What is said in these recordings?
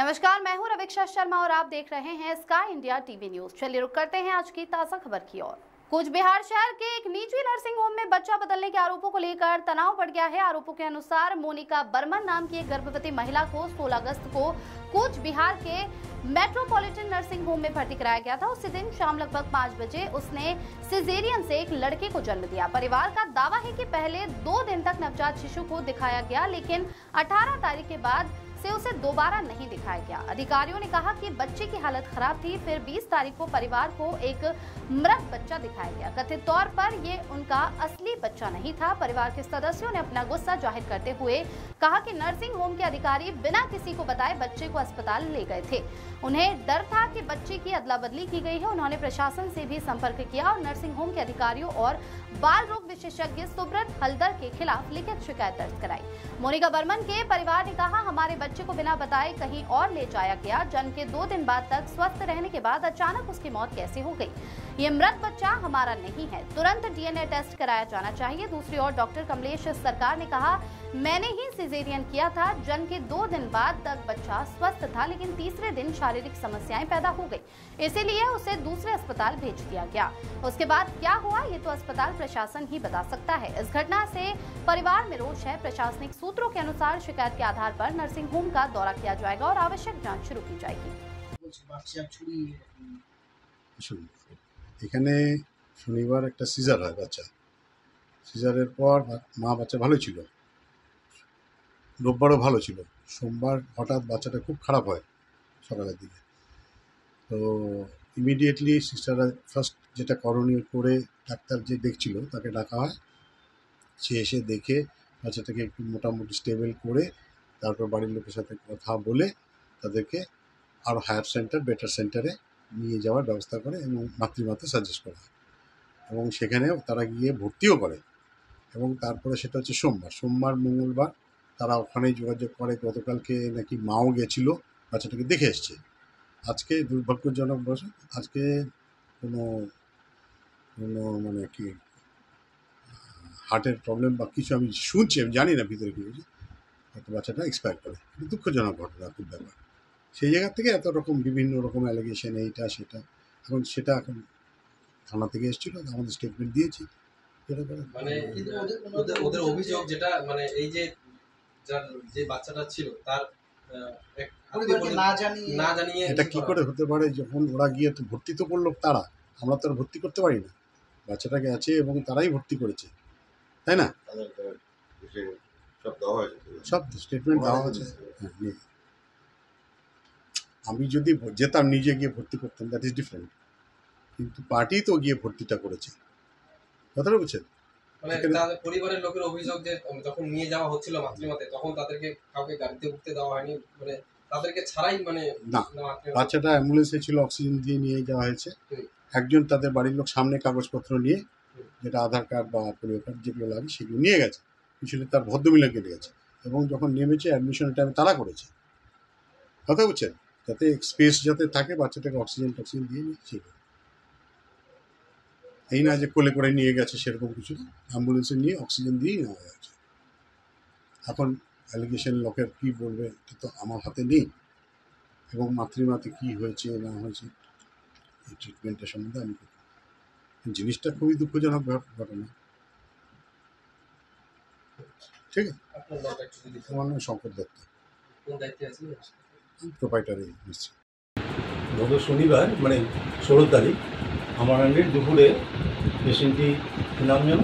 नमस्कार, मैं हूं रवीक्षा शर्मा और आप देख रहे हैं स्काई इंडिया टीवी न्यूज। चलिए रुक करते हैं आज की ताजा खबर की ओर। कूच बिहार शहर के एक निजी नर्सिंग होम में बच्चा बदलने के आरोपों को लेकर तनाव बढ़ गया है। आरोपों के अनुसार मोनिका बर्मन नाम की एक गर्भवती महिला को 16 अगस्त को कूच बिहार के मेट्रोपॉलिटन नर्सिंग होम में भर्ती कराया गया था। उसी दिन शाम लगभग 5 बजे उसने सिजेरियन से एक लड़के को जन्म दिया। परिवार का दावा है कि पहले 2 दिन तक नवजात शिशु को दिखाया गया, लेकिन 18 तारीख के बाद से उसे दोबारा नहीं दिखाया गया। अधिकारियों ने कहा कि बच्चे की हालत खराब थी। फिर 20 तारीख को परिवार को एक मृत बच्चा दिखाया गया। कथित तौर पर ये उनका असली बच्चा नहीं था। परिवार के सदस्यों ने अपना गुस्सा जाहिर करते हुए कहा कि नर्सिंग होम के अधिकारी बिना किसी को बताए बच्चे को अस्पताल ले गए थे। उन्हें डर था कि बच्चे की अदला बदली की गई है। उन्होंने प्रशासन से भी संपर्क किया और नर्सिंग होम के अधिकारियों और बाल रोग विशेषज्ञ सुब्रत हल्दर के खिलाफ लिखित शिकायत दर्ज कराई। मोनिका बर्मन के परिवार ने कहा, हमारे बच्चे को बिना बताए कहीं और ले जाया गया। जन्म के 2 दिन बाद तक स्वस्थ रहने के बाद अचानक उसकी मौत कैसे हो गई? ये मृत बच्चा हमारा नहीं है, तुरंत डीएनए टेस्ट कराया जाना चाहिए। दूसरी ओर डॉक्टर कमलेश सरकार ने कहा, मैंने ही सिजेरियन किया था। जन्म के 2 दिन बाद तक बच्चा स्वस्थ था, लेकिन तीसरे दिन शारीरिक समस्याएं पैदा हो गई, इसीलिए उसे दूसरे अस्पताल भेज दिया गया। उसके बाद क्या हुआ ये तो अस्पताल प्रशासन ही बता सकता है। इस घटना से परिवार में रोष है। प्रशासनिक सूत्रों के अनुसार शिकायत के आधार पर नर्सिंग होम का दौरा किया जाएगा और आवश्यक जांच शुरू की जाएगी। এখানে শনিবার একটা সিজার হয় বাচ্চা। সিজারের পর মা বাচ্চা ভালো ছিল, রোববারও ভালো ছিল। সোমবার হঠাৎ বাচ্চাটা খুব খারাপ হয় সকালের দিকে। তো ইমিডিয়েটলি সিস্টাররা ফার্স্ট যেটা করণীয় করে ডাক্তার যে দেখছিল তাকে ডাকা হয়। সে এসে দেখে বাচ্চাটাকে একটু মোটামুটি স্টেবল করে তারপর বাড়ির লোকের সাথে কথা বলে তাদেরকে আরও হায়ার সেন্টার, বেটার সেন্টারে নিয়ে যাওয়ার ব্যবস্থা করে এবং মাতৃমাতে সাজেস্ট করা হয় এবং সেখানে তারা গিয়ে ভর্তিও করে। এবং তারপরে সেটা হচ্ছে সোমবার মঙ্গলবার তারা ওখানেই যোগাযোগ করে। গতকালকে নাকি মাও গেছিল, বাচ্চাটাকে দেখে এসছে। আজকে দুর্ভাগ্যজনক বসে আজকে কোনো মানে কি হার্টের প্রবলেম বা কিছু আমি শুনছি, আমি জানি না ভিতরে কী হয়েছে, হয়তো বাচ্চাটা এক্সপায়ার করে। দুঃখজনক ঘটনা, খুব ব্যাপার। সেই জায়গা থেকে এত রকম বিভিন্ন রকম অ্যালিগেশন, এইটা সেটা। এখন থানা থেকে এসেছিল, আমাদের স্টেটমেন্ট দিয়েছি। মানে ওদের অভিযোগ যেটা মানে এই যে বাচ্চাটা ছিল তার না জানিয়ে এটা কি করে হতে পারে? যখন ওরা গিয়ে তো ভর্তি তো করলো তারা, আমরা তো আর ভর্তি করতে পারি না। বাচ্চাটাকে আছে এবং তারাই ভর্তি করেছে, তাই না? সব স্টেটমেন্ট দেওয়া হয়েছে। হ্যাঁ, আমি যদি যেতাম নিজে গিয়ে ভর্তি করতাম, দ্যাট ইজ ডিফারেন্ট। কিন্তু পার্টি তো গিয়ে ভর্তিটা করেছে, কথাটা বুঝছেন? মানে তাদের পরিবারের লোকের অভিযোগ যে যখন নিয়ে যাওয়া হচ্ছিল মাতৃমাতে তখন তাদেরকে কাউকে গাড়িতে উঠতে দেওয়া হয়নি, মানে তাদেরকে ছাড়াই মানে না, বাচ্চাটা অ্যাম্বুলেন্সে ছিল, অক্সিজেন দিয়ে নিয়ে যাওয়া হয়েছে। একজন তাদের বাড়ির লোক সামনে কাগজপত্র নিয়ে, যেটা আধার কার্ড বা পরিবার কার্ড যেগুলো লাগে সেগুলো নিয়ে গেছে। পিছনে তার ভদ্রমহিলাকে নিয়ে গেছে এবং যখন নেমেছে অ্যাডমিশনের টাইমে তারা করেছে, কথা বুঝছেন? যাতে স্পেস যাতে থাকে, বাচ্চাটাকে অক্সিজেন টক্সিজেন দিয়ে নিচ্ছে। এই না যে কোলে করে নিয়ে গেছে সেরকম কিছু, অ্যাম্বুলেন্সে নিয়ে অক্সিজেন দিয়েই নেওয়া হয়েছে। এখন অ্যালিগেশন লোকের কী বলবে এটা তো আমার হাতে নেই, এবং মাতৃমাতে কী হয়েছে না হয়েছে এই ট্রিটমেন্টের সম্বন্ধে আমি জিনিসটা খুবই দুঃখজনক ঘটনা। ঠিক আছে, আমার নাম শঙ্কর দত্ত, প্রোপাইটারে নিশ্চয়। গত শনিবার মানে 16 তারিখ আমার আন্ডের দুপুরে পেশেন্টটি নাম যেন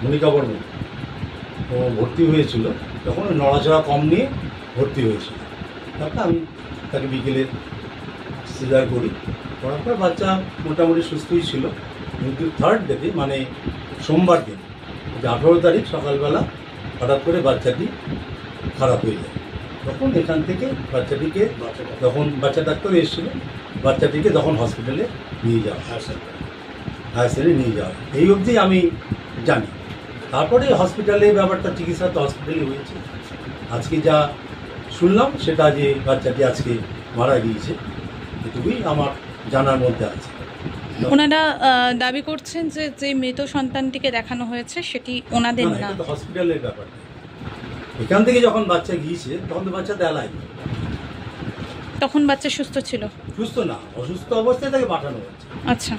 মনিকা বর্মন ও ভর্তি হয়েছিল। তখন নড়াচড়া কম নিয়ে ভর্তি হয়েছিল। তারপর আমি তাকে বিকেলে সিজার করি, করার পর বাচ্চা মোটামুটি সুস্থই ছিল। কিন্তু 3rd ডেতে মানে সোমবার দিন 18 তারিখ সকালবেলা হঠাৎ করে বাচ্চাটি খারাপ হয়ে যায়। তখন এখান থেকে বাচ্চাটিকে যখন বাচ্চা ডাক্তার এসেছিল, বাচ্চাটিকে তখন হসপিটালে নিয়ে যাওয়া, হায়ার সেন্টারে নিয়ে যাওয়া, এই অবধি আমি জানি। তারপরে হসপিটালে ব্যাপারটা চিকিৎসা তো হসপিটালে হয়েছে। আজকে যা শুনলাম সেটা যে বাচ্চাটি আজকে মারা গিয়েছে, এটুকুই আমার জানার মধ্যে আছে। ওনারা দাবি করছেন যে মৃত সন্তানটিকে দেখানো হয়েছে সেটি ওনাদের না, হসপিটালের ব্যাপার। এখান থেকে যখন বাচ্চা গিয়েছে তখন তো বাচ্চা দেলায় তখন বাচ্চা সুস্থ ছিল? সুস্থ না, অসুস্থ অবস্থায় তাকে পাঠানো হচ্ছে। আচ্ছা,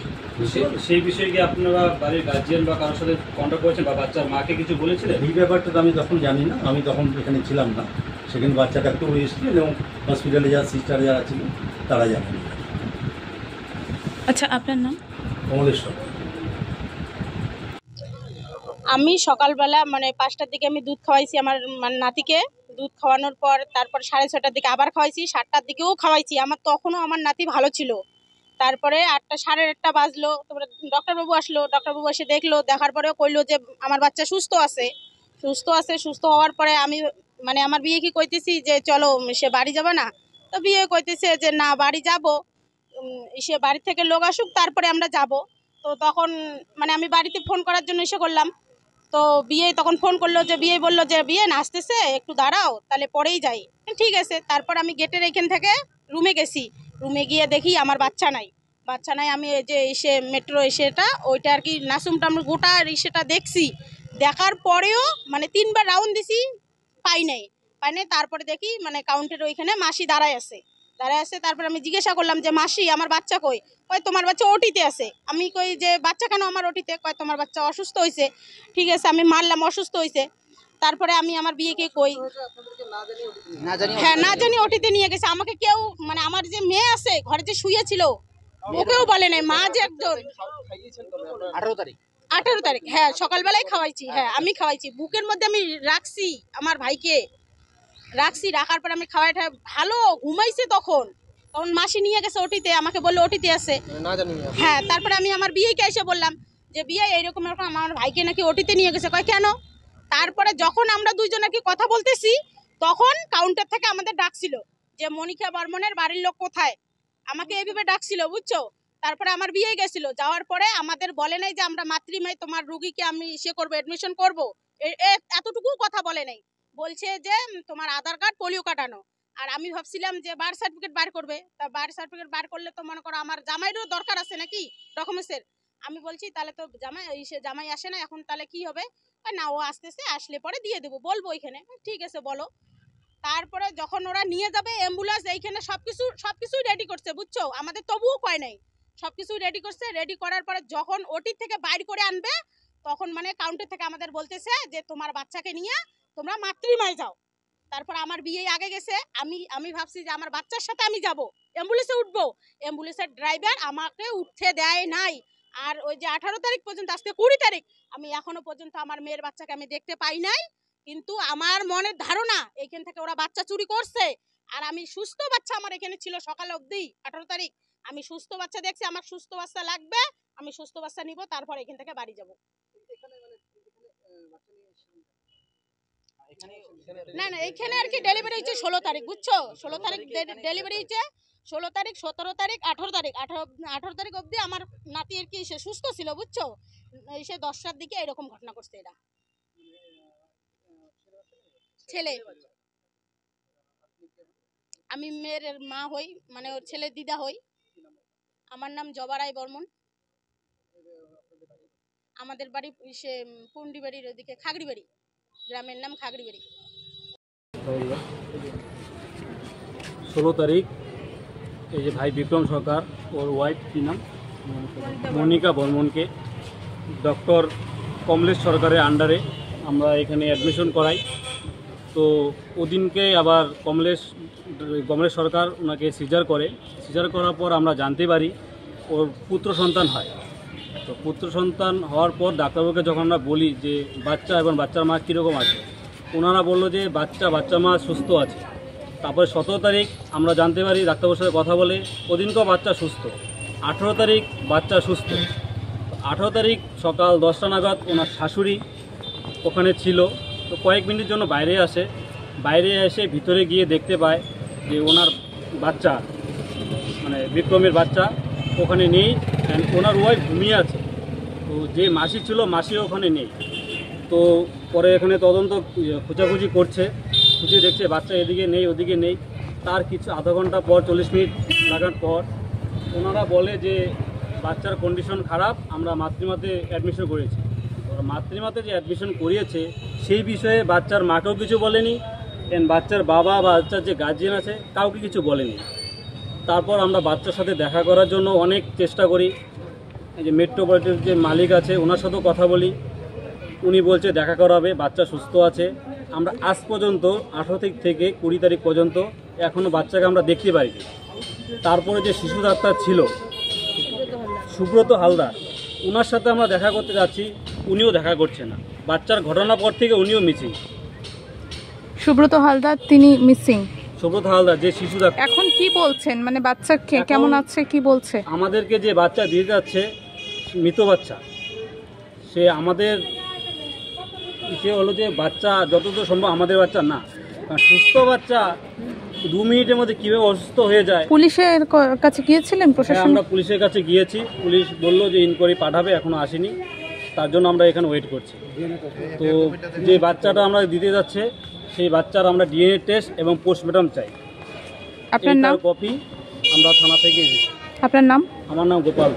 সেই বিষয়ে কি আপনারা বাড়ির গার্জিয়ান বা কারোর সাথে কন্ট্যাক্ট করেছেন বা বাচ্চার মাকে কিছু বলেছিলেন? এই ব্যাপারটা তো আমি তখন জানি না, আমি তখন এখানে ছিলাম না। সেখানে বাচ্চাটা একটু এসেছিলেন এবং হসপিটালে যারা সিস্টার যারা ছিল তারা জানেন। আচ্ছা, আপনার নাম? কমলেশ্বর। আমি সকালবেলা মানে 5টার দিকে আমি দুধ খাওয়াইছি আমার নাতিকে। দুধ খাওয়ানোর পর তারপর 6:30টার দিকে আবার খাওয়াইছি, 7টার দিকেও খাওয়াইছি। আমার তখনও আমার নাতি ভালো ছিল। তারপরে 8টা 8:30 বাজলো, তারপরে ডক্টরবাবু আসলো। ডক্টরবাবু এসে দেখলো, দেখার পরেও কইলো যে আমার বাচ্চা সুস্থ আছে। সুস্থ হওয়ার পরে আমি মানে আমার বিয়ে কি কইতেছি যে চলো সে বাড়ি যাবে না, তো বিয়ে কইতেছে যে না বাড়ি যাব, সে বাড়ি থেকে লোক আসুক তারপরে আমরা যাব। তো তখন মানে আমি বাড়িতে ফোন করার জন্য এসে করলাম। তো বিয়ে তখন ফোন করলো, যে বিয়ে বললো যে বিয়ে আসতেছে একটু দাঁড়াও, তাহলে পরেই যাই। ঠিক আছে। তারপর আমি গেটের এখান থেকে রুমে গেছি। রুমে গিয়ে দেখি আমার বাচ্চা নাই। আমি এই যে এসে মেট্রো এসেটা ওইটা আর কি নাসুমটা আমরা গোটা এসেটা দেখছি। দেখার পরেও মানে 3বার রাউন্ড দিছি, পাই নাই। তারপরে দেখি মানে কাউন্টার ওইখানে মাসি দাঁড়ায় আছে। তারপর আমি জিজ্ঞাসা করলাম যে মাসি আমার বাচ্চা কই? কয় তোমার বাচ্চা ওটিতে আছে। আমি কই যে বাচ্চা কেন আমার ওটিতে? কয় তোমার বাচ্চা অসুস্থ হয়েছে। ঠিক আছে, আমি মানলাম অসুস্থ হয়েছে। তারপরে আমি আমার বিয়েকে কই, হ্যাঁ না জানি ওটিতে নিয়ে গেছে। আমাকে কেউ মানে আমার যে মেয়ে আছে ঘরে যে শুয়েছিল ওকেও বলে নাই। মা যে একজন 18 তারিখ হ্যাঁ সকালবেলায় খাওয়াইছি। হ্যাঁ আমি খাওয়াইছি, বুকের মধ্যে আমি রাখছি আমার ভাইকে, রাখার পর আমি খাওয়াইটা ভালো ঘুমাইছে। তখন মাসি নিয়ে গেছে ওটিতে, আমাকে বললো ওটিতে আছে। হ্যাঁ তারপরে আমি আমার বিয়েকে এসে বললাম যে বিয়ে এইরকম এরকম আমার ভাইকে নাকি ওটিতে নিয়ে গেছে। কয় কেন? তারপরে যখন আমরা দুইজন নাকি কথা বলতেছি তখন কাউন্টার থেকে আমাদের ডাকছিল যে মনিকা বর্মনের বাড়ির লোক কোথায়, আমাকে এইভাবে ডাকছিল, বুঝছো। তারপরে আমার বিয়ে গেছিল, যাওয়ার পরে আমাদের বলে নাই যে আমরা মাতৃমায় তোমার রুগীকে আমি করবো অ্যাডমিশন করবো, এতটুকু কথা বলে নাই। বলছে যে তোমার আধার কার্ড পোলিও কাটানো। আর আমি ভাবছিলাম যে বার্থ সার্টিফিকেট বার করবে। তা বার্থ সার্টিফিকেট বার করলে তো মনে করো আমার জামাইরও দরকার আছে নাকি ডকুমেন্টসের। আমি বলছি তাহলে তো জামাই আসে না, এখন তাহলে কি হবে? না ও আসতেছে, আসলে পরে দিয়ে দেবো, বলবো এখানে। ঠিক আছে বলো। তারপরে যখন ওরা নিয়ে যাবে অ্যাম্বুলেন্স এইখানে সবকিছু রেডি করছে, বুঝছো। আমাদের তবুও কয় নাই, সবকিছু রেডি করছে। রেডি করার পরে যখন ওটি থেকে বাইর করে আনবে তখন মানে কাউন্টার থেকে আমাদের বলতেছে যে তোমার বাচ্চাকে নিয়ে তোমরা মাতৃমায় যাও। তারপর আমার বিয়ে আগে গেছে। আমি ভাবছি যে আমার বাচ্চার সাথে আমি যাব, অ্যাম্বুলেন্সে উঠবো। অ্যাম্বুলেন্সের ড্রাইভার আমাকে উঠতে দেয় নাই। আর ওই যে 18 তারিখ পর্যন্ত, আজকে 20 তারিখ, আমি এখনো পর্যন্ত আমার মেয়ের বাচ্চাকে আমি দেখতে পাই নাই। কিন্তু আমার মনের ধারণা এইখান থেকে ওরা বাচ্চা চুরি করছে। আর আমি সুস্থ বাচ্চা আমার এখানে ছিল সকাল অবধি। 18 তারিখ আমি সুস্থ বাচ্চা দেখছি, আমার সুস্থ বাচ্চা লাগবে, আমি সুস্থ বাচ্চা নিব, তারপর এখান থেকে বাড়ি যাব। না এইখানে আর কি ডেলিভারি হয়েছে 16 তারিখ, বুঝছো। 16 তারিখ ডেলিভারি হয়েছে। 16 তারিখ 17 তারিখ 18 তারিখ 18 তারিখ অবধি আমার নাতি আর কি সে সুস্থ ছিল, বুঝছো। সে 10টার দিকে এরকম ঘটনা করছে। এটা ছেলে, আমি মেয়ের মা হই, মানে ওর ছেলে দিদা হই। আমার নাম জবা রায় বর্মন। আমাদের বাড়ি সে পুন্ডিবাড়ির ওদিকে খাগড়িবাড়ি, গ্রামের নাম খাগড়িবাড়ি। 16 তারিখ এই যে ভাই বিক্রম সরকার ওর ওয়াইফ কি নাম মনিকা বর্মনকে ডক্টর কমলেশ সরকারের আন্ডারে আমরা এখানে অ্যাডমিশন করাই। তো ওদিনকে আবার কমলেশ সরকার ওনাকে সিজার করার পর আমরা জানতে পারি ওর পুত্র সন্তান হয়। তো পুত্র সন্তান হওয়ার পর ডাক্তারবাবুকে যখন আমরা বলি যে বাচ্চা এবং বাচ্চার মা কীরকম আছে, ওনারা বললো যে বাচ্চা মা সুস্থ আছে। তারপরে 17 তারিখ আমরা জানতে পারি ডাক্তারবাবুর সাথে কথা বলে, ওদিনকেও বাচ্চা সুস্থ। 18 তারিখ বাচ্চা সুস্থ। 18 তারিখ সকাল 10টা নাগাদ ওনার শাশুড়ি ওখানে ছিল। তো কয়েক মিনিটের জন্য বাইরে এসে ভিতরে গিয়ে দেখতে পায় যে ওনার বাচ্চা মানে বিক্রমের বাচ্চা ওখানে নেই, ওনার ওয়াইফ ঘুমিয়ে আছে। তো যে মাসি ছিল মাসিও ওখানে নেই। তো পরে এখানে তদন্ত খোঁজাখুঁজি করছে, খুঁজে দেখছে বাচ্চা এদিকে নেই ওদিকে নেই। তার কিছু আধা ঘন্টা পর 40 মিনিট লাগার পর ওনারা বলে যে বাচ্চার কন্ডিশন খারাপ, আমরা মাতৃমাতে অ্যাডমিশন করেছি। মাতৃমাতে যে অ্যাডমিশন করিয়েছে সেই বিষয়ে বাচ্চার মাকেও কিছু বলেনি, বাচ্চার বাবা বা বাচ্চার যে গার্জিয়ান আছে কাউকে কিছু বলেনি। তারপর আমরা বাচ্চার সাথে দেখা করার জন্য অনেক চেষ্টা করি। এই যে মেট্রোপলিটনের যে মালিক আছে ওনার সাথেও কথা বলি, উনি বলছে দেখা করাবে, বাচ্চা সুস্থ আছে। আমরা আজ পর্যন্ত 18 থেকে 20 তারিখ পর্যন্ত এখনও বাচ্চাকে আমরা দেখতে পাইনি। তারপরে যে শিশু ডাক্তার ছিল সুব্রত হালদার, ওনার সাথে আমরা দেখা করতে যাচ্ছি, উনিও দেখা করছে না। বাচ্চার ঘটনার পর থেকে উনিও মিসিং। সুব্রত হালদার তিনি মিসিং। সুব্রত হালদার যে শিশু ডাক্তার, এখন কি বলছেন, মানে বাচ্চা কেমন আছে কি বলছে? আমাদেরকে যে বাচ্চা দিয়ে যাচ্ছে মৃত বাচ্চা, সে আমাদের সে হলো যে বাচ্চা যতদূর সম্ভব আমাদের বাচ্চা না, সুস্থ বাচ্চা 2 মিনিটের মধ্যে কীভাবে অসুস্থ হয়ে যায়। পুলিশের কাছে গিয়েছিলেন? হ্যাঁ, প্রশাসন? আমরা পুলিশের কাছে গিয়েছি, পুলিশ বললো যে ইনকোয়ারি পাঠাবে, এখনও আসেনি, তার জন্য আমরা এখানে ওয়েট করছি। তো যে বাচ্চাটা আমরা দিতে যাচ্ছে সেই বাচ্চার আমরা ডিএনএ টেস্ট এবং পোস্টমর্টম চাই। আপনার নাম? কপি আমরা থানা থেকে এসেছি। আপনার নাম? আমার নাম গোপাল।